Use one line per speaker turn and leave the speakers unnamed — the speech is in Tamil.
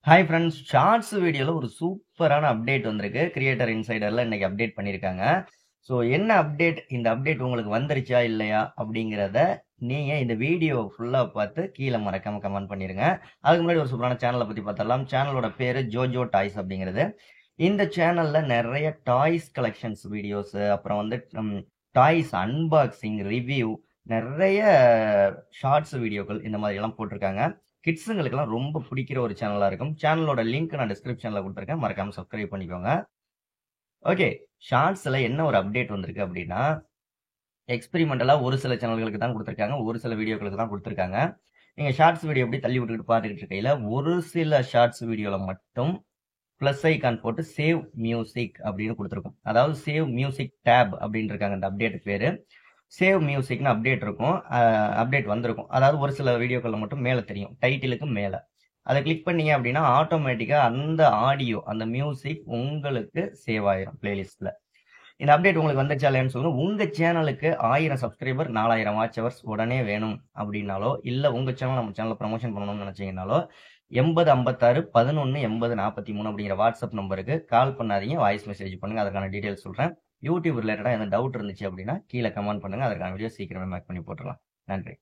Hi friends! ஷார்ட்ஸ் வீடியோல ஒரு சூப்பரான அப்டேட் வந்திருக்கு. கிரியேட்டர் இன்சைடர்ல இன்னைக்கு அப்டேட் பண்ணியிருக்காங்க. ஸோ என்ன அப்டேட்? இந்த அப்டேட் உங்களுக்கு வந்துருச்சா? இல்லையா? அப்படிங்கிறத நீங்க இந்த வீடியோ ஃபுல்லா பார்த்து கீழ மறக்காம கமெண்ட் பண்ணிருங்க. அதுக்கு முன்னாடி ஒரு சூப்பரான சேனல பத்தி பார்த்தரலாம். சேனலோட பேரு ஜோஜோ டாய்ஸ் அப்படிங்கிறது. இந்த சேனல்ல நெறைய டாய்ஸ் கலெக்ஷன்ஸ் வீடியோஸ், அப்புறம் வந்து டாய்ஸ் அன்பாக்சிங், ரிவ்யூ நெறைய ஷார்ட்ஸ் வீடியோக்கள் இந்த மாதிரி எல்லாம் போட்டிருக்காங்க. கிட்ஸுங்களுக்கெல்லாம் ரொம்ப பிடிக்கிற ஒரு சேனலா இருக்கும். சேனலோட லிங்க் நான் டிஸ்கிரிப்ஷன்ல குடுத்துருக்கேன். மறக்காம சப்ஸ்கிரைப் பண்ணிக்கோங்க. ஓகே. ஷார்ட்ஸ்ல என்ன ஒரு அப்டேட் வந்திருக்கு அப்டின்னா, எக்ஸ்பெரிமெண்டலா ஒரு சில சேனல்களுக்கு தான் குடுத்துருக்காங்க. ஒரு சில வீடியோக்களுக்கு தான் குடுத்துருக்காங்க. நீங்க ஷார்ட்ஸ் வீடியோ எப்படி தள்ளி விட்டுக்கிட்டு பார்த்துக்கிட்டு இருக்கையில, ஒரு சில ஷார்ட்ஸ் வீடியோல மட்டும் பிளஸ் ஐகான் போட்டு சேவ் மியூசிக் அப்படின்னு குடுத்துருக்கும். அதாவது சேவ் மியூசிக் டேப் அப்படின்னு இருக்காங்க இந்த அப்டேட்டுக்கு பேரு. சேவ் மியூசிக்னு அப்டேட் இருக்கும். அப்டேட் வந்திருக்கும். அதாவது ஒரு சில வீடியோக்கள்ல மட்டும் மேல தெரியும். டைட்டிலுக்கு மேல. அத கிளிக் பண்ணீங்க அப்படின்னா, ஆட்டோமேட்டிக்கா அந்த ஆடியோ, அந்த மியூசிக் உங்களுக்கு சேவ் ஆயிரும் பிளேலிஸ்ட்ல. இந்த அப்டேட் உங்களுக்கு வந்துருச்சா இல்லையான்னு சொல்லுங்க. உங்க சேனலுக்கு 1000 சப்ஸ்கிரைபர், 4000 வாட்ச் ஹவர்ஸ் உடனே வேணும் அப்படின்னாலோ, இல்ல உங்க சேனல் நம்ம சேனல்ல ப்ரமோஷன் பண்ணணும்னு நினைச்சீங்கன்னாலோ, 8056 11 80 43 அப்படிங்கிற வாட்ஸ்அப் நம்பருக்கு கால் பண்ணாதீங்க. வாய்ஸ் மெசேஜ் பண்ணுங்க. அதற்கான டீடைல்ஸ் சொல்றேன். யூடியூப் ரிலேட்டடா எதுவும் டவுட் இருந்துச்சு அப்படின்னா, கீழ கமெண்ட் பண்ணுங்க. அதற்கான வீடியோ சீக்கிரமே மேக் பண்ணி போட்டுறலாம். நன்றி.